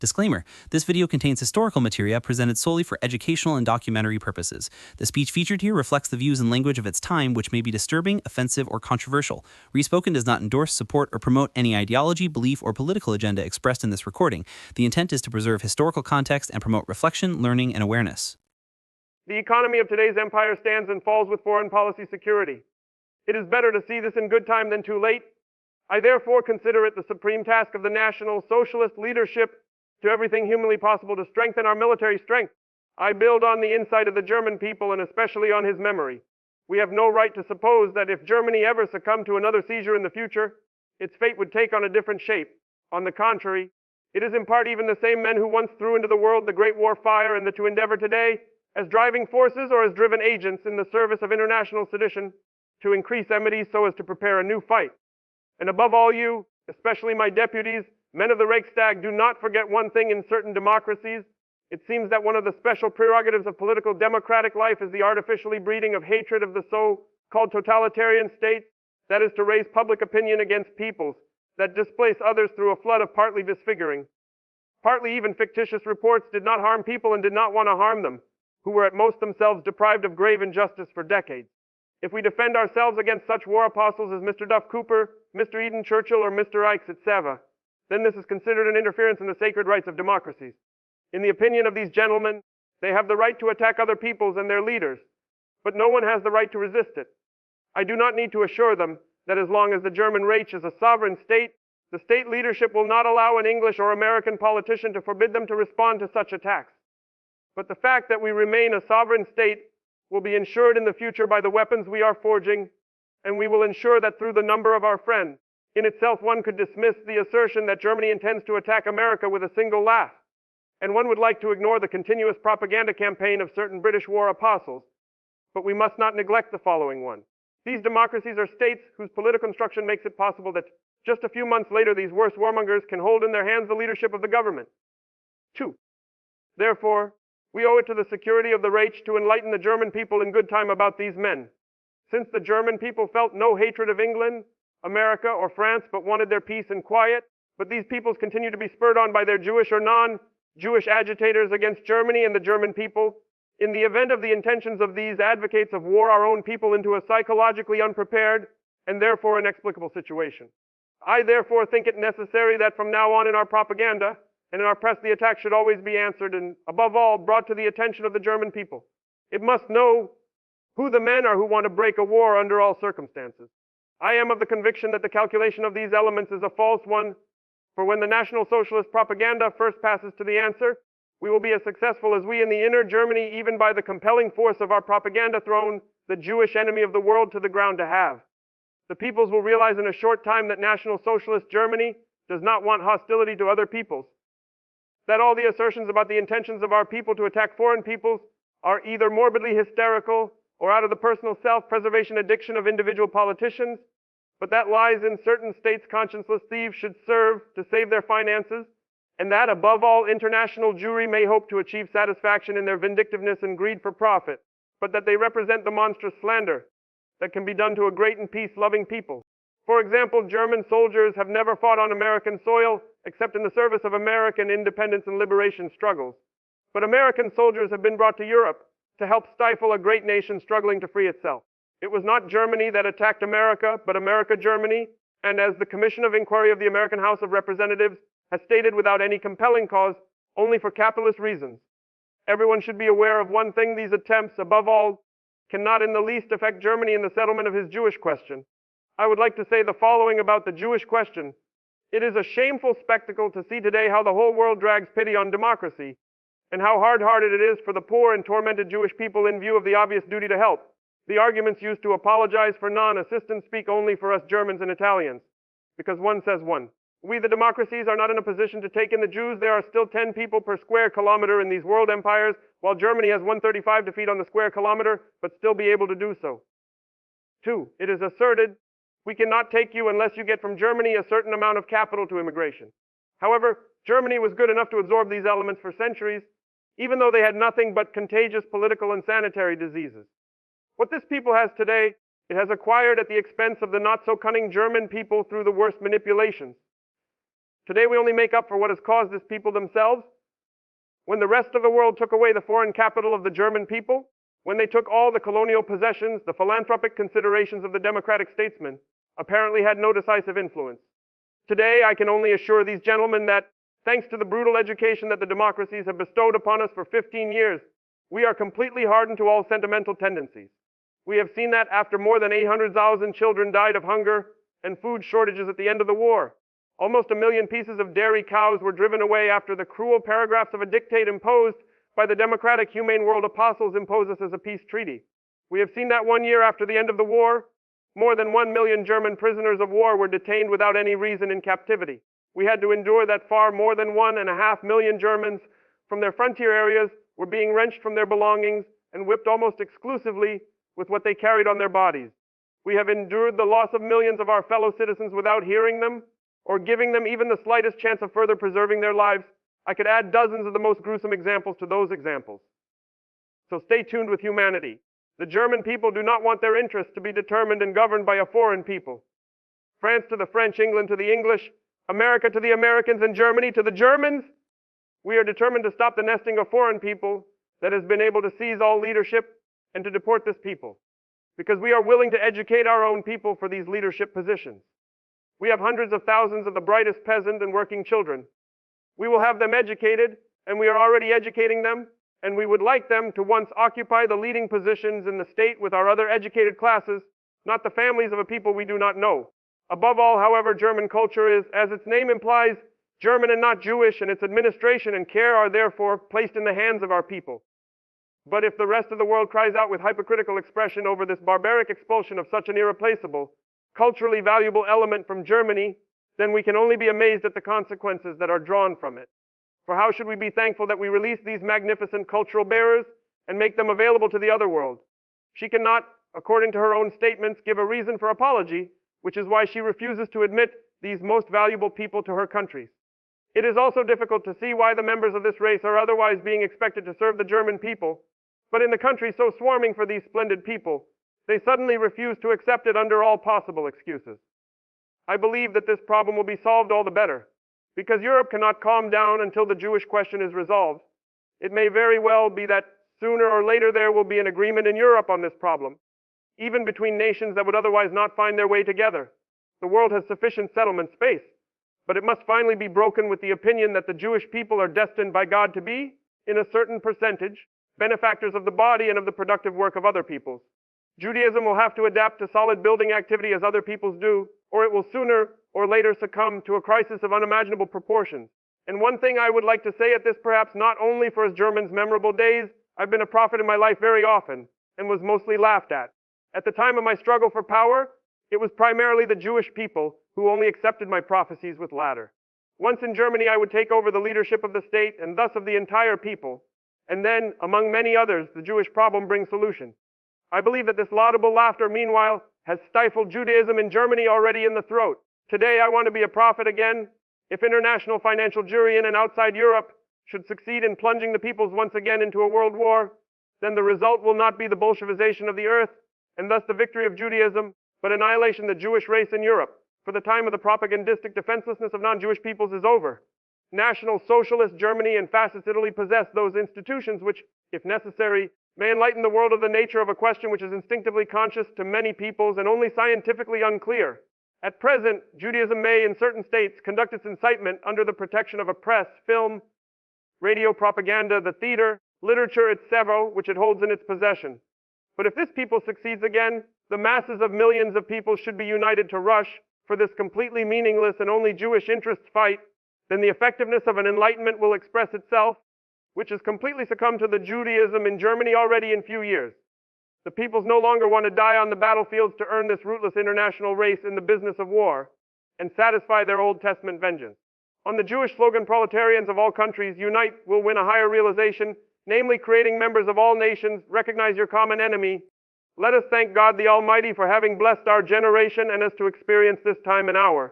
Disclaimer: this video contains historical material presented solely for educational and documentary purposes. The speech featured here reflects the views and language of its time, which may be disturbing, offensive, or controversial. ReSpoken does not endorse, support, or promote any ideology, belief, or political agenda expressed in this recording. The intent is to preserve historical context and promote reflection, learning, and awareness. The economy of today's empire stands and falls with foreign policy security. It is better to see this in good time than too late. I therefore consider it the supreme task of the National Socialist leadership to everything humanly possible to strengthen our military strength. I build on the insight of the German people and especially on his memory. We have no right to suppose that if Germany ever succumbed to another seizure in the future, its fate would take on a different shape. On the contrary, it is in part even the same men who once threw into the world the Great War fire and that to endeavor today, as driving forces or as driven agents in the service of international sedition, to increase enmity so as to prepare a new fight. And above all you, especially my deputies, men of the Reichstag, do not forget one thing in certain democracies. It seems that one of the special prerogatives of political democratic life is the artificially breeding of hatred of the so-called totalitarian states, that is to raise public opinion against peoples, that displace others through a flood of partly disfiguring, partly even fictitious reports did not harm people and did not want to harm them, who were at most themselves deprived of grave injustice for decades. If we defend ourselves against such war apostles as Mr. Duff Cooper, Mr. Eden Churchill, or Mr. Ikes at Sava, then this is considered an interference in the sacred rights of democracies. In the opinion of these gentlemen, they have the right to attack other peoples and their leaders, but no one has the right to resist it. I do not need to assure them that as long as the German Reich is a sovereign state, the state leadership will not allow an English or American politician to forbid them to respond to such attacks. But the fact that we remain a sovereign state will be ensured in the future by the weapons we are forging, and we will ensure that through the number of our friends. In itself, one could dismiss the assertion that Germany intends to attack America with a single laugh, and one would like to ignore the continuous propaganda campaign of certain British war apostles. But we must not neglect the following one. These democracies are states whose political construction makes it possible that just a few months later these worst warmongers can hold in their hands the leadership of the government. 2. Therefore, we owe it to the security of the Reich to enlighten the German people in good time about these men. Since the German people felt no hatred of England, America, or France, but wanted their peace and quiet, but these peoples continue to be spurred on by their Jewish or non-Jewish agitators against Germany and the German people. In the event of the intentions of these advocates of war our own people into a psychologically unprepared and therefore inexplicable situation. I therefore think it necessary that from now on in our propaganda and in our press the attack should always be answered and, above all, brought to the attention of the German people. It must know who the men are who want to break a war under all circumstances. I am of the conviction that the calculation of these elements is a false one, for when the National Socialist propaganda first passes to the answer, we will be as successful as we in the inner Germany, even by the compelling force of our propaganda thrown the Jewish enemy of the world to the ground to have. The peoples will realize in a short time that National Socialist Germany does not want hostility to other peoples, that all the assertions about the intentions of our people to attack foreign peoples are either morbidly hysterical or out of the personal self-preservation addiction of individual politicians, but that lies in certain states conscienceless thieves should serve to save their finances, and that, above all, international Jewry may hope to achieve satisfaction in their vindictiveness and greed for profit, but that they represent the monstrous slander that can be done to a great and peace-loving people. For example, German soldiers have never fought on American soil except in the service of American independence and liberation struggles. But American soldiers have been brought to Europe to help stifle a great nation struggling to free itself. It was not Germany that attacked America, but America Germany, and as the Commission of Inquiry of the American House of Representatives has stated without any compelling cause, only for capitalist reasons. Everyone should be aware of one thing: these attempts, above all, cannot in the least affect Germany in the settlement of his Jewish question. I would like to say the following about the Jewish question. It is a shameful spectacle to see today how the whole world drags pity on democracy, and how hard-hearted it is for the poor and tormented Jewish people in view of the obvious duty to help. The arguments used to apologize for non-assistance speak only for us Germans and Italians, because one says one. We, the democracies, are not in a position to take in the Jews. There are still 10 people per square kilometer in these world empires, while Germany has 135 to feed on the square kilometer, but still be able to do so. 2. It is asserted, we cannot take you unless you get from Germany a certain amount of capital to immigration. However, Germany was good enough to absorb these elements for centuries, even though they had nothing but contagious political and sanitary diseases. What this people has today, it has acquired at the expense of the not-so-cunning German people through the worst manipulations. Today we only make up for what has caused this people themselves. When the rest of the world took away the foreign capital of the German people, when they took all the colonial possessions, the philanthropic considerations of the democratic statesmen apparently had no decisive influence. Today I can only assure these gentlemen that, thanks to the brutal education that the democracies have bestowed upon us for 15 years, we are completely hardened to all sentimental tendencies. We have seen that after more than 800,000 children died of hunger and food shortages at the end of the war. Almost 1 million pieces of dairy cows were driven away after the cruel paragraphs of a dictate imposed by the democratic humane world apostles impose us as a peace treaty. We have seen that 1 year after the end of the war, more than 1 million German prisoners of war were detained without any reason in captivity. We had to endure that far more than 1.5 million Germans from their frontier areas were being wrenched from their belongings and whipped almost exclusively with what they carried on their bodies. We have endured the loss of millions of our fellow citizens without hearing them or giving them even the slightest chance of further preserving their lives. I could add dozens of the most gruesome examples to those examples. So stay tuned with humanity. The German people do not want their interests to be determined and governed by a foreign people. France to the French, England to the English, America to the Americans, and Germany to the Germans. We are determined to stop the nesting of foreign people that has been able to seize all leadership and to deport this people, because we are willing to educate our own people for these leadership positions. We have hundreds of thousands of the brightest peasant and working children. We will have them educated, and we are already educating them, and we would like them to once occupy the leading positions in the state with our other educated classes, not the families of a people we do not know. Above all, however, German culture is, as its name implies, German and not Jewish, and its administration and care are therefore placed in the hands of our people. But if the rest of the world cries out with hypocritical expression over this barbaric expulsion of such an irreplaceable, culturally valuable element from Germany, then we can only be amazed at the consequences that are drawn from it. For how should we be thankful that we release these magnificent cultural bearers and make them available to the other world? She cannot, according to her own statements, give a reason for apology, which is why she refuses to admit these most valuable people to her countries. It is also difficult to see why the members of this race are otherwise being expected to serve the German people, but in the country so swarming for these splendid people, they suddenly refuse to accept it under all possible excuses. I believe that this problem will be solved all the better, because Europe cannot calm down until the Jewish question is resolved. It may very well be that sooner or later there will be an agreement in Europe on this problem, even between nations that would otherwise not find their way together. The world has sufficient settlement space, but it must finally be broken with the opinion that the Jewish people are destined by God to be, in a certain percentage, benefactors of the body and of the productive work of other peoples. Judaism will have to adapt to solid building activity as other peoples do, or it will sooner or later succumb to a crisis of unimaginable proportions. And one thing I would like to say at this, perhaps not only for as Germans' memorable days, I've been a prophet in my life very often, and was mostly laughed at. At the time of my struggle for power, it was primarily the Jewish people who only accepted my prophecies with laughter. Once in Germany, I would take over the leadership of the state, and thus of the entire people, and then, among many others, the Jewish problem brings solution. I believe that this laudable laughter, meanwhile, has stifled Judaism in Germany already in the throat. Today, I want to be a prophet again. If international financial jury in and outside Europe should succeed in plunging the peoples once again into a world war, then the result will not be the Bolshevization of the earth, and thus the victory of Judaism, but annihilation of the Jewish race in Europe. For the time of the propagandistic defenselessness of non-Jewish peoples is over. National Socialist Germany and Fascist Italy possess those institutions which, if necessary, may enlighten the world of the nature of a question which is instinctively conscious to many peoples and only scientifically unclear. At present, Judaism may, in certain states, conduct its incitement under the protection of a press, film, radio propaganda, the theater, literature, etc., which it holds in its possession. But if this people succeeds again, the masses of millions of people should be united to rush for this completely meaningless and only Jewish interest fight, then the effectiveness of an enlightenment will express itself, which has completely succumbed to the Judaism in Germany already in few years. The peoples no longer want to die on the battlefields to earn this rootless international race in the business of war and satisfy their Old Testament vengeance. On the Jewish slogan, proletarians of all countries, unite, will win a higher realization, namely creating members of all nations, recognize your common enemy. Let us thank God the Almighty for having blessed our generation and us to experience this time and hour.